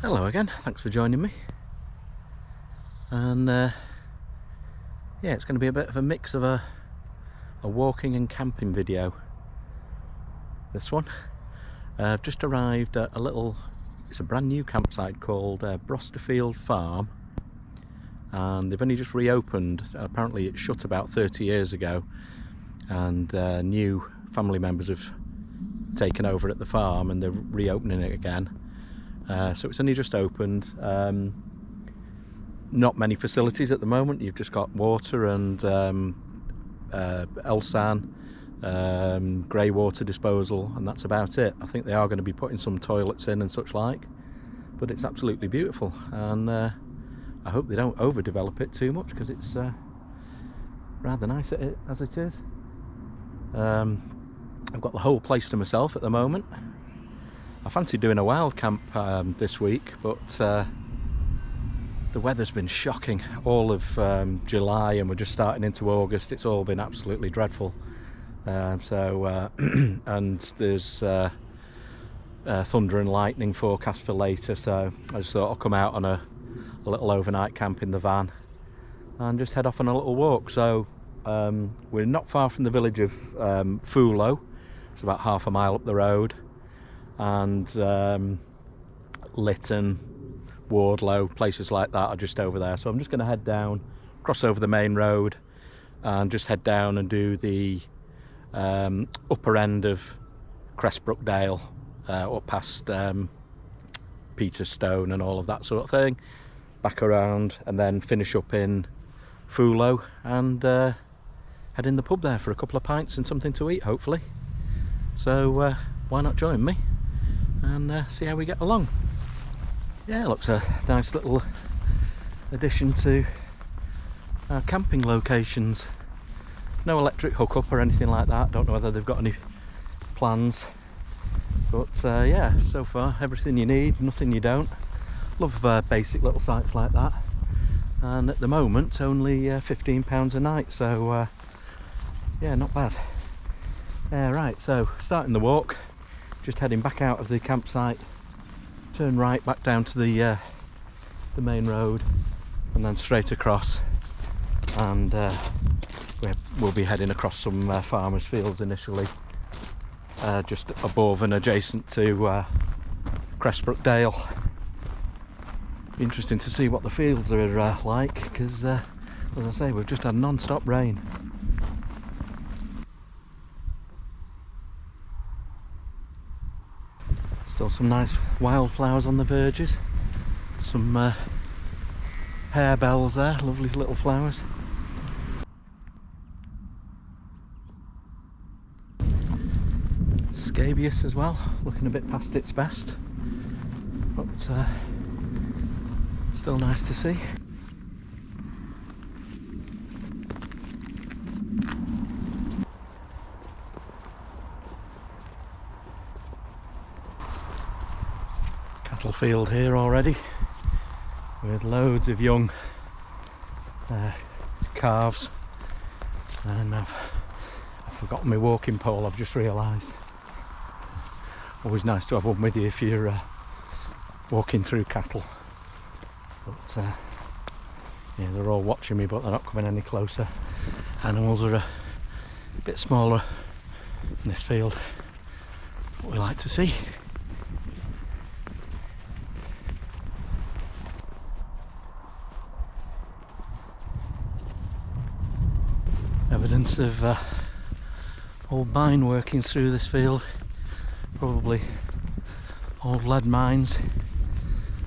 Hello again, thanks for joining me. And yeah, it's going to be a bit of a mix of a walking and camping video, this one. I've just arrived at it's a brand new campsite called Brosterfield Farm, and they've only just reopened. Apparently it shut about 30 years ago, and new family members have taken over at the farm and they're reopening it again. So it's only just opened. Not many facilities at the moment. You've just got water and Elsan, grey water disposal, and that's about it. I think they are going to be putting some toilets in and such like, but it's absolutely beautiful, and I hope they don't overdevelop it too much, because it's rather nice as it is. I've got the whole place to myself at the moment. I fancy doing a wild camp this week, but the weather's been shocking all of July, and we're just starting into August. It's all been absolutely dreadful. And there's thunder and lightning forecast for later, so I just thought I'll come out on a little overnight camp in the van and just head off on a little walk. So we're not far from the village of Foolow. It's about half a mile up the road, and Litton, Wardlow, places like that are just over there. So I'm just going to head down, cross over the main road, and just head down and do the upper end of Cressbrook Dale, up past Peterstone and all of that sort of thing, back around, and then finish up in Foolow and head in the pub there for a couple of pints and something to eat, hopefully. So why not join me and see how we get along. Yeah, looks a nice little addition to our camping locations. No electric hookup or anything like that. Don't know whether they've got any plans, but yeah, so far everything you need, nothing you don't. Love basic little sites like that, and at the moment only £15 a night, so yeah, not bad. Right, so starting the walk, just heading back out of the campsite, turn right back down to the main road, and then straight across, and we'll be heading across some farmers' fields initially, just above and adjacent to Cressbrook Dale. Be interesting to see what the fields are like, because as I say, we've just had non-stop rain. Still some nice wildflowers on the verges, some harebells there, lovely little flowers. Scabious as well, looking a bit past its best, but still nice to see. Cattle field here already, with loads of young calves, and I've forgotten my walking pole, I've just realised. Always nice to have one with you if you're walking through cattle, but yeah, they're all watching me, but they're not coming any closer. Animals are a bit smaller in this field, what we like to see. Evidence of old mine workings through this field, probably old lead mines.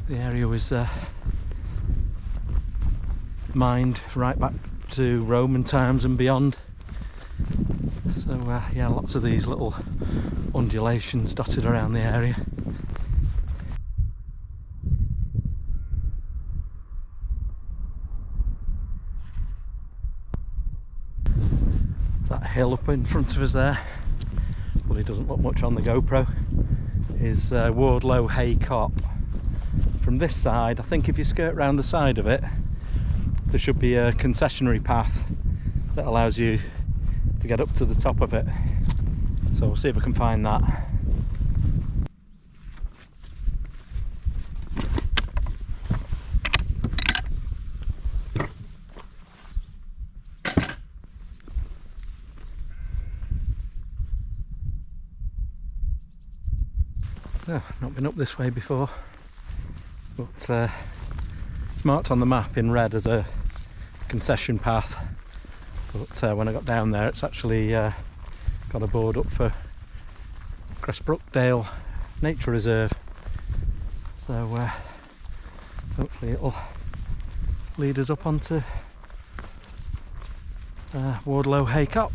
The area was mined right back to Roman times and beyond. So yeah, lots of these little undulations dotted around the area. That hill up in front of us there, well, it doesn't look much on the GoPro, is Wardlow Hay Cop. From this side, I think if you skirt round the side of it, there should be a concessionary path that allows you to get up to the top of it. So we'll see if I can find that. No, not been up this way before, but it's marked on the map in red as a concession path, but when I got down there it's actually got a board up for Cressbrook Dale Nature Reserve, so hopefully it'll lead us up onto Wardlow Hay Cop.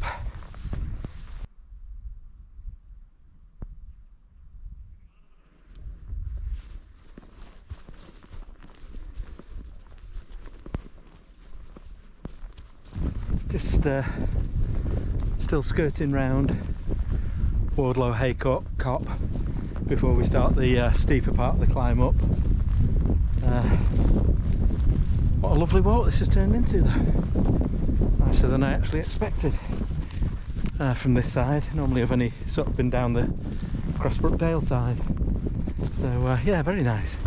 Just still skirting round Wardlow Hay Cop before we start the steeper part of the climb up. What a lovely walk this has turned into though. Nicer than I actually expected from this side. Normally I've only sort of been down the Cressbrook Dale side. So yeah, very nice.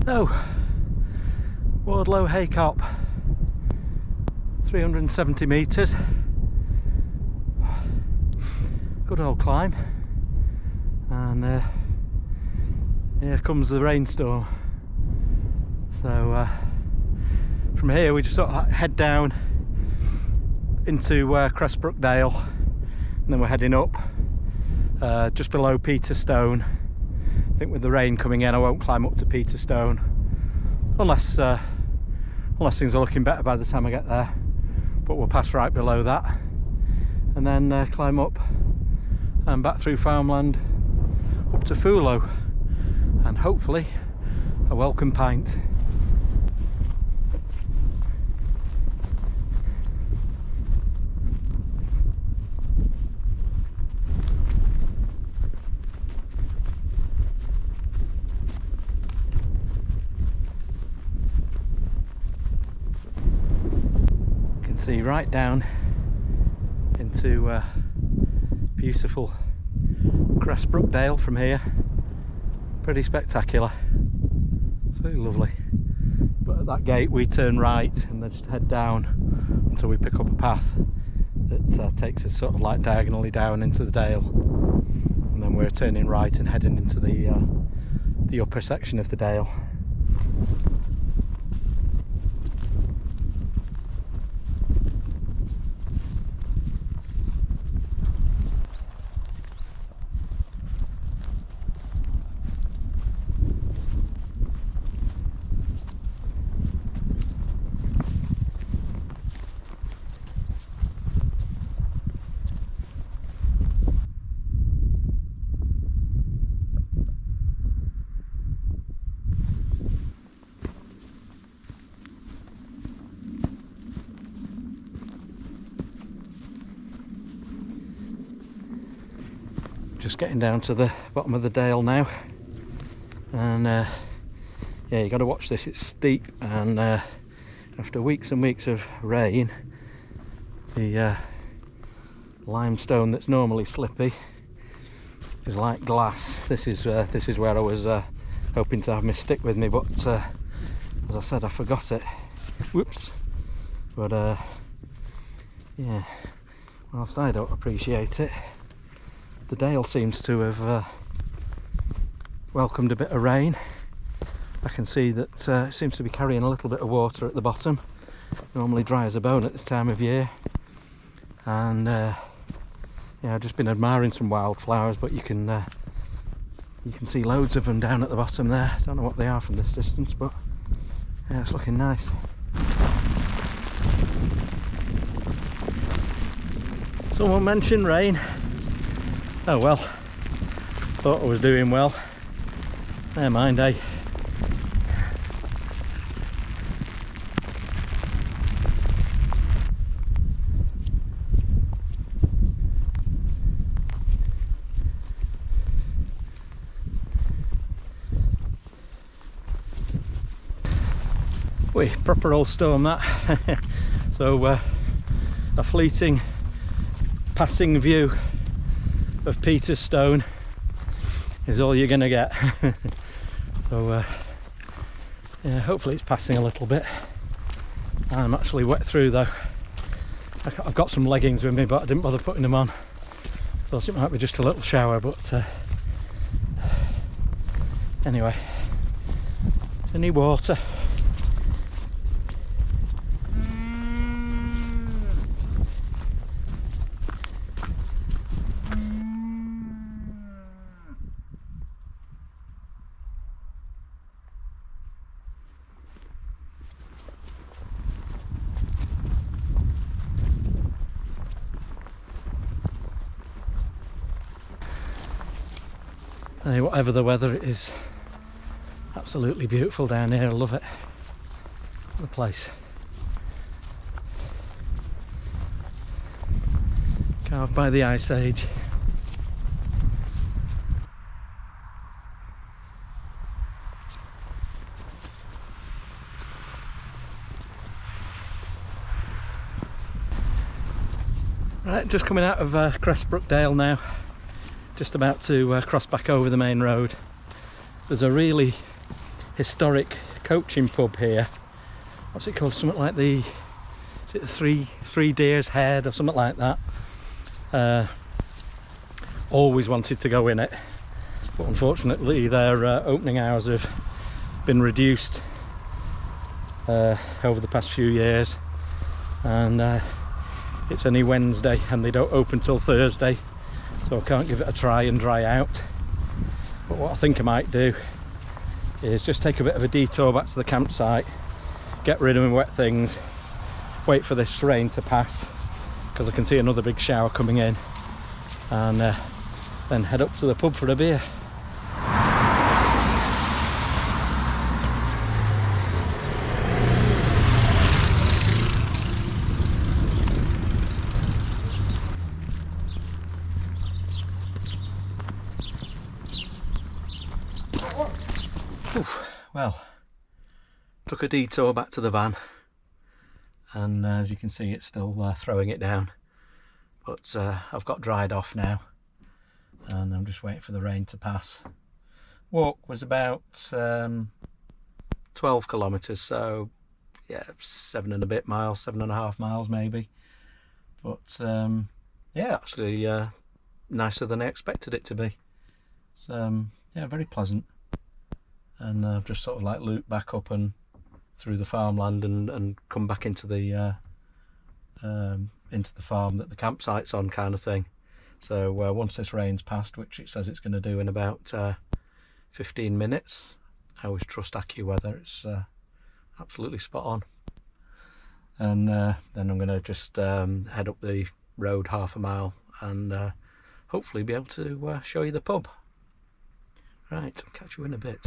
So, Wardlow Hay Cop, 370 metres, good old climb, and here comes the rainstorm. So from here we just sort of head down into Cressbrook Dale, and then we're heading up just below Peterstone. I think with the rain coming in I won't climb up to Peterstone unless things are looking better by the time I get there, but we'll pass right below that and then climb up and back through farmland up to Foolow, and hopefully a welcome pint. See right down into beautiful Cressbrook Dale from here. Pretty spectacular, absolutely lovely. But at that gate we turn right and then just head down until we pick up a path that takes us sort of like diagonally down into the dale, and then we're turning right and heading into the upper section of the dale. Just getting down to the bottom of the dale now, and yeah, you got to watch this, it's steep, and after weeks and weeks of rain the limestone that's normally slippy is like glass. This is where I was hoping to have my stick with me, but as I said, I forgot it. Whoops. But yeah, whilst I don't appreciate it, the dale seems to have welcomed a bit of rain. I can see that it seems to be carrying a little bit of water at the bottom. Normally dry as a bone at this time of year. And yeah, I've just been admiring some wildflowers, but you can see loads of them down at the bottom there. Don't know what they are from this distance, but yeah, it's looking nice. Someone mentioned rain. Oh well, thought I was doing well. Never mind, eh? Wait, proper old storm that. So a fleeting passing view of Peterstone is all you're gonna get. So yeah, hopefully it's passing a little bit. I'm actually wet through though. I've got some leggings with me, but I didn't bother putting them on. Thought it might be just a little shower, but anyway, any water. Hey, whatever the weather, it is absolutely beautiful down here. I love it. The place. Carved by the Ice Age. Right, just coming out of Cressbrook Dale now. Just about to cross back over the main road. There's a really historic coaching pub here. What's it called? Something like the, is it the Three Deer's Head or something like that. Always wanted to go in it, but unfortunately their opening hours have been reduced over the past few years, and it's only Wednesday and they don't open till Thursday. So I can't give it a try and dry out. But what I think I might do is just take a bit of a detour back to the campsite, get rid of my wet things, wait for this rain to pass, because I can see another big shower coming in, and then head up to the pub for a beer. Well, took a detour back to the van, and as you can see it's still throwing it down, but I've got dried off now and I'm just waiting for the rain to pass. Walk was about 12 kilometres, so yeah, 7 and a bit miles, 7.5 miles maybe, but yeah, actually nicer than I expected it to be. So yeah, very pleasant. And I've just sort of like looped back up and through the farmland and come back into the farm that the campsite's on, kind of thing. So once this rain's passed, which it says it's going to do in about 15 minutes, I always trust AccuWeather, it's absolutely spot on. And then I'm going to just head up the road half a mile and hopefully be able to show you the pub. Right, I'll catch you in a bit.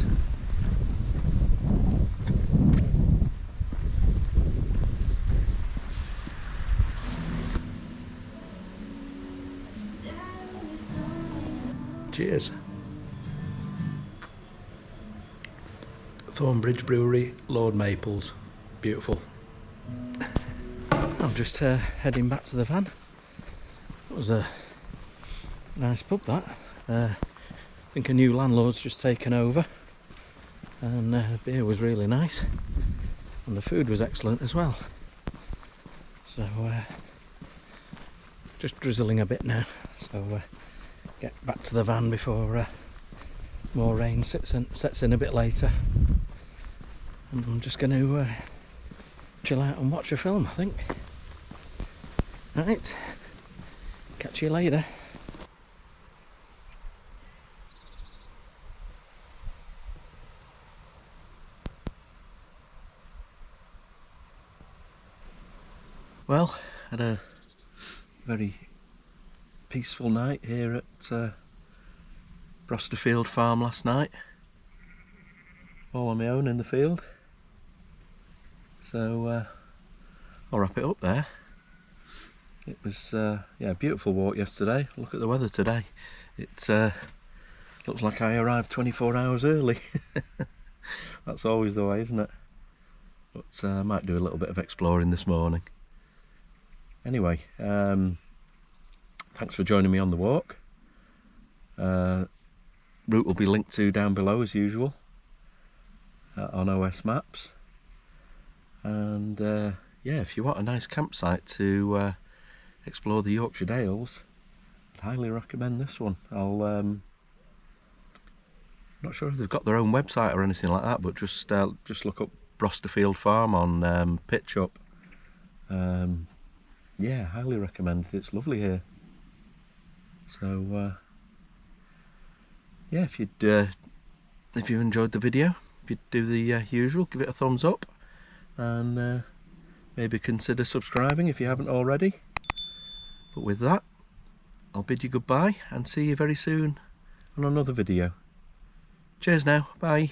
Cheers. Thornbridge Brewery, Lord Maples. Beautiful. I'm just heading back to the van. That was a nice pub, that. I think a new landlord's just taken over, and the beer was really nice and the food was excellent as well. So just drizzling a bit now, so get back to the van before more rain sets in a bit later, and I'm just going to chill out and watch a film, I think. Right, catch you later. Well, had a very peaceful night here at Brosterfield Farm last night, all on my own in the field. So I'll wrap it up there. It was yeah, a beautiful walk yesterday. Look at the weather today. It looks like I arrived 24 hours early. That's always the way, isn't it? but I might do a little bit of exploring this morning. Anyway, thanks for joining me on the walk. Route will be linked to down below as usual on OS Maps. And yeah, if you want a nice campsite to explore the Yorkshire Dales, I'd highly recommend this one. Not sure if they've got their own website or anything like that, but just look up Brosterfield Farm on PitchUp. Yeah, highly recommend it. It's lovely here. So yeah, if you enjoyed the video, if you'd do the usual, give it a thumbs up, and maybe consider subscribing if you haven't already. But with that, I'll bid you goodbye and see you very soon on another video. Cheers now, bye.